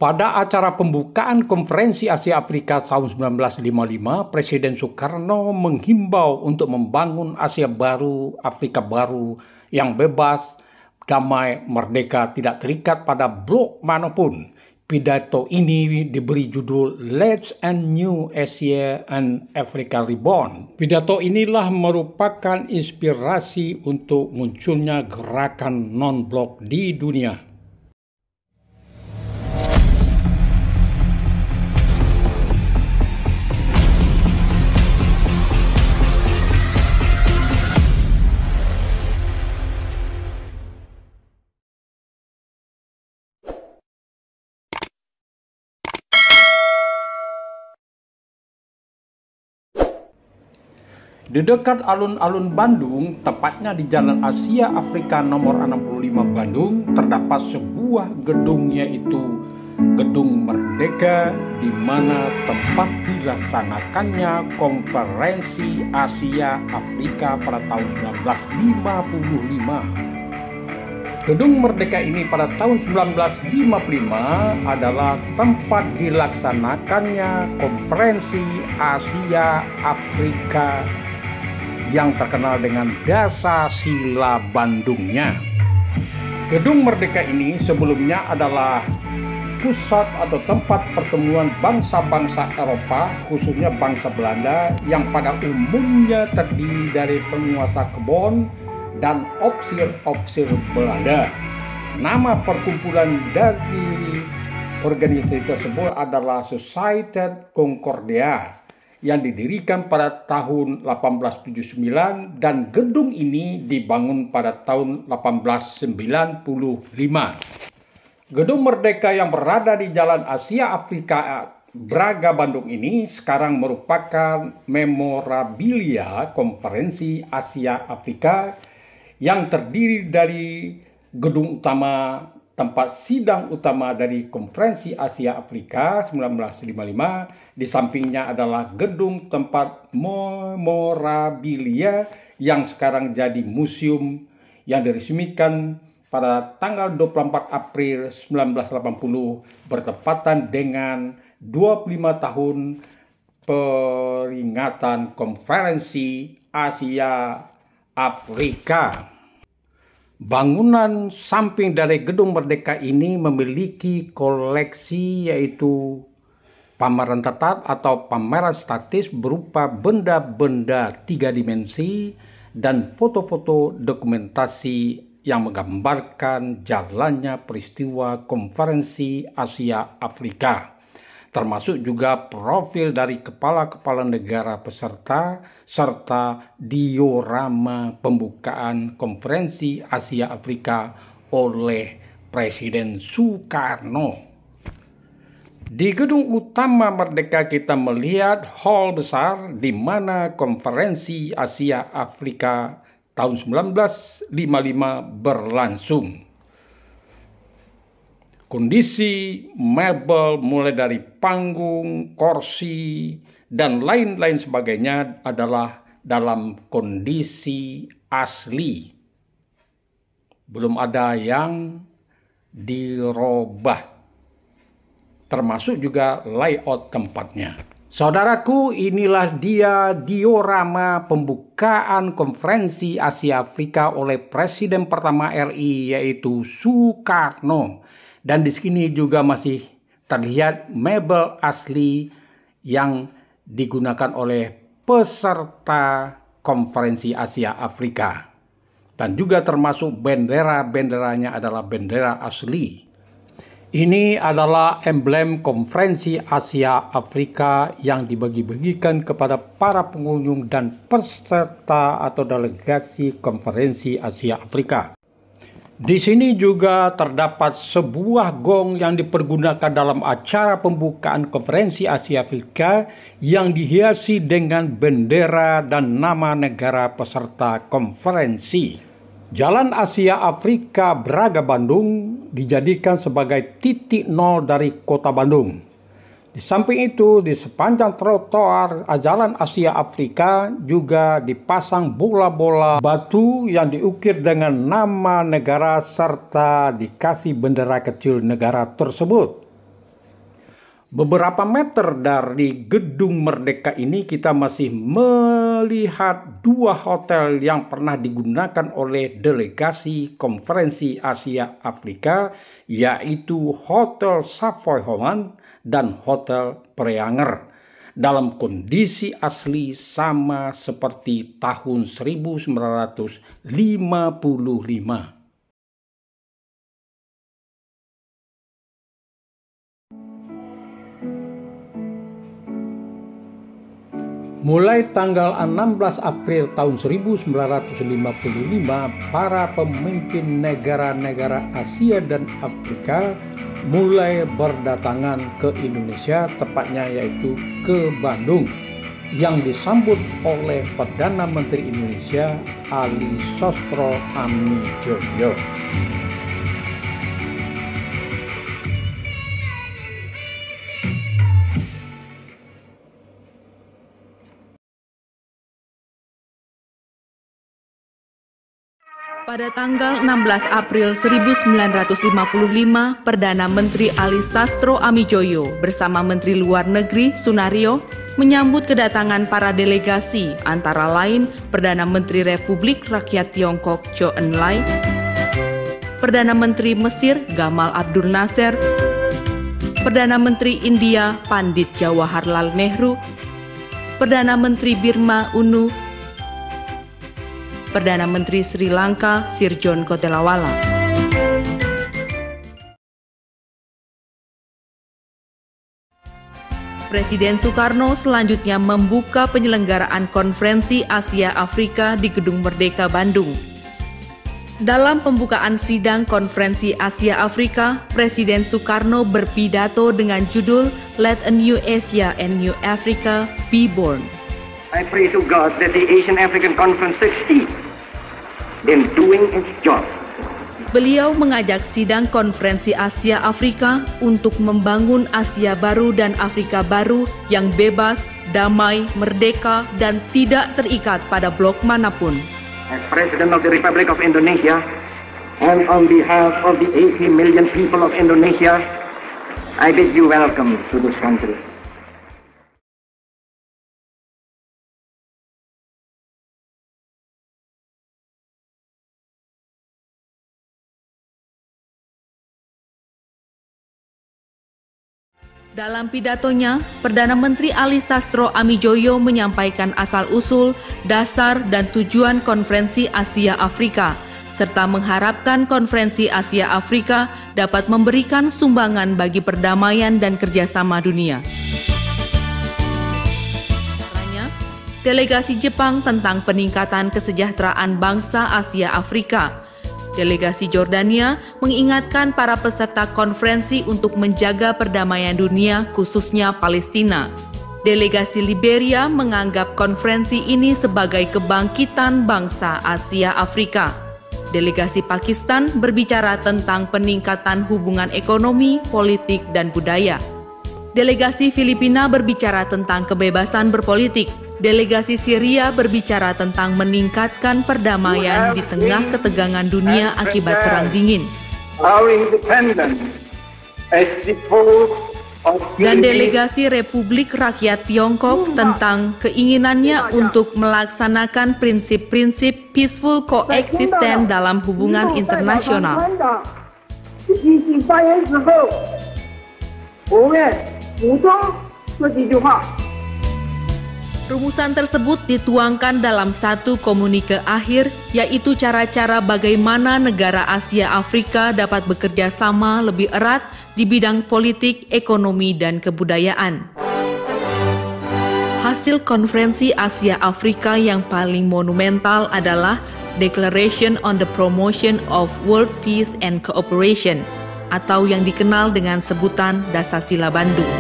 Pada acara pembukaan Konferensi Asia Afrika tahun 1955, Presiden Soekarno menghimbau untuk membangun Asia baru, Afrika baru yang bebas, damai, merdeka, tidak terikat pada blok manapun. Pidato ini diberi judul Let's and New Asia and Africa Reborn. Pidato inilah merupakan inspirasi untuk munculnya gerakan non-blok di dunia. Di dekat alun-alun Bandung, tepatnya di Jalan Asia Afrika nomor 65 Bandung, terdapat sebuah gedung, yaitu Gedung Merdeka, di mana tempat dilaksanakannya Konferensi Asia Afrika pada tahun 1955. Gedung Merdeka ini pada tahun 1955 adalah tempat dilaksanakannya Konferensi Asia Afrika yang terkenal dengan Dasa Sila Bandungnya. Gedung Merdeka ini sebelumnya adalah pusat atau tempat pertemuan bangsa-bangsa Eropa, khususnya bangsa Belanda, yang pada umumnya terdiri dari penguasa kebon dan opsir-opsir Belanda. Nama perkumpulan dari organisasi tersebut adalah Société Concordia, yang didirikan pada tahun 1879 dan gedung ini dibangun pada tahun 1895. Gedung Merdeka yang berada di Jalan Asia Afrika Braga Bandung ini sekarang merupakan memorabilia Konferensi Asia Afrika yang terdiri dari gedung utama, tempat sidang utama dari Konferensi Asia Afrika 1955. Di sampingnya adalah gedung tempat memorabilia yang sekarang jadi museum yang diresmikan pada tanggal 24 April 1980 bertepatan dengan 25 tahun peringatan Konferensi Asia Afrika. Bangunan samping dari Gedung Merdeka ini memiliki koleksi, yaitu pameran tetap atau pameran statis berupa benda-benda 3 dimensi dan foto-foto dokumentasi yang menggambarkan jalannya peristiwa Konferensi Asia Afrika, termasuk juga profil dari kepala-kepala negara peserta serta diorama pembukaan Konferensi Asia Afrika oleh Presiden Soekarno. Di gedung utama Merdeka kita melihat hall besar di mana Konferensi Asia Afrika tahun 1955 berlangsung. Kondisi mebel mulai dari panggung, kursi, dan lain-lain sebagainya adalah dalam kondisi asli. Belum ada yang dirubah, termasuk juga layout tempatnya. Saudaraku, inilah dia diorama pembukaan Konferensi Asia Afrika oleh Presiden pertama RI, yaitu Soekarno. Dan di sini juga masih terlihat mebel asli yang digunakan oleh peserta Konferensi Asia Afrika. Dan juga termasuk bendera-benderanya adalah bendera asli. Ini adalah emblem Konferensi Asia Afrika yang dibagi-bagikan kepada para pengunjung dan peserta atau delegasi Konferensi Asia Afrika. Di sini juga terdapat sebuah gong yang dipergunakan dalam acara pembukaan Konferensi Asia Afrika yang dihiasi dengan bendera dan nama negara peserta konferensi. Jalan Asia Afrika Braga Bandung dijadikan sebagai titik nol dari kota Bandung. Di samping itu, di sepanjang trotoar Jalan Asia Afrika juga dipasang bola-bola batu yang diukir dengan nama negara serta dikasih bendera kecil negara tersebut. Beberapa meter dari Gedung Merdeka ini kita masih melihat dua hotel yang pernah digunakan oleh delegasi Konferensi Asia Afrika, yaitu Hotel Savoy Holland dan Hotel Preanger, dalam kondisi asli sama seperti tahun 1955. Mulai tanggal 16 April tahun 1955, para pemimpin negara-negara Asia dan Afrika mulai berdatangan ke Indonesia, tepatnya yaitu ke Bandung, yang disambut oleh Perdana Menteri Indonesia Ali Sastro Amidjojo. Pada tanggal 16 April 1955, Perdana Menteri Ali Sastro Amidjojo bersama Menteri Luar Negeri Sunario menyambut kedatangan para delegasi, antara lain Perdana Menteri Republik Rakyat Tiongkok Zhou Enlai, Perdana Menteri Mesir Gamal Abdul Nasser, Perdana Menteri India Pandit Jawaharlal Nehru, Perdana Menteri Birma UNU, Perdana Menteri Sri Lanka Sirjon Kotelawala. Presiden Soekarno selanjutnya membuka penyelenggaraan Konferensi Asia Afrika di Gedung Merdeka Bandung. Dalam pembukaan sidang Konferensi Asia Afrika, Presiden Soekarno berpidato dengan judul Let a New Asia and New Africa Be Born. I pray to God that the Asian African Conference succeed in doing its job. Beliau mengajak sidang Konferensi Asia Afrika untuk membangun Asia baru dan Afrika baru yang bebas, damai, merdeka, dan tidak terikat pada blok manapun. As President of the Republic of Indonesia, and on behalf of the 80 million people of Indonesia, I bid you welcome to this country. Dalam pidatonya, Perdana Menteri Ali Sastro Amidjojo menyampaikan asal-usul, dasar, dan tujuan Konferensi Asia Afrika, serta mengharapkan Konferensi Asia Afrika dapat memberikan sumbangan bagi perdamaian dan kerjasama dunia. Caranya, delegasi Jepang tentang peningkatan kesejahteraan bangsa Asia Afrika. Delegasi Jordania mengingatkan para peserta konferensi untuk menjaga perdamaian dunia, khususnya Palestina. Delegasi Liberia menganggap konferensi ini sebagai kebangkitan bangsa Asia Afrika. Delegasi Pakistan berbicara tentang peningkatan hubungan ekonomi, politik, dan budaya. Delegasi Filipina berbicara tentang kebebasan berpolitik. Delegasi Syria berbicara tentang meningkatkan perdamaian di tengah ketegangan dunia akibat Perang Dingin. Dan delegasi Republik Rakyat Tiongkok tentang keinginannya untuk melaksanakan prinsip-prinsip peaceful coexistence dalam hubungan internasional. Rumusan tersebut dituangkan dalam satu komunike akhir, yaitu cara-cara bagaimana negara Asia Afrika dapat bekerja sama lebih erat di bidang politik, ekonomi, dan kebudayaan. Hasil Konferensi Asia Afrika yang paling monumental adalah Declaration on the Promotion of World Peace and Cooperation, atau yang dikenal dengan sebutan Dasasila Bandung.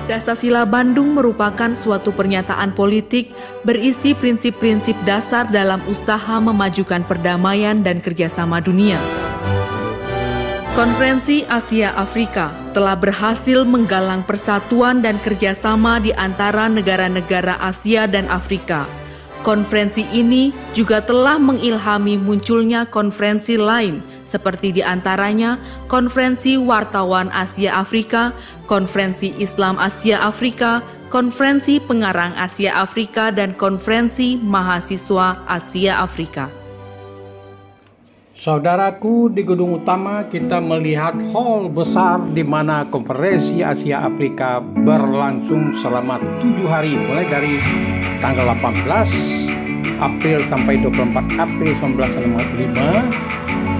Dasasila Bandung merupakan suatu pernyataan politik berisi prinsip-prinsip dasar dalam usaha memajukan perdamaian dan kerjasama dunia. Konferensi Asia Afrika telah berhasil menggalang persatuan dan kerjasama di antara negara-negara Asia dan Afrika. Konferensi ini juga telah mengilhami munculnya konferensi lain seperti diantaranya Konferensi Wartawan Asia Afrika, Konferensi Islam Asia Afrika, Konferensi Pengarang Asia Afrika, dan Konferensi Mahasiswa Asia Afrika. Saudaraku, di gedung utama kita melihat hall besar di mana Konferensi Asia Afrika berlangsung selama 7 hari, mulai dari tanggal 18 April sampai 24 April 1965,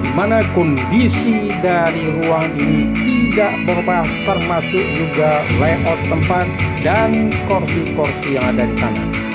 di mana kondisi dari ruang ini tidak berubah, termasuk juga layout tempat dan kursi-kursi yang ada di sana.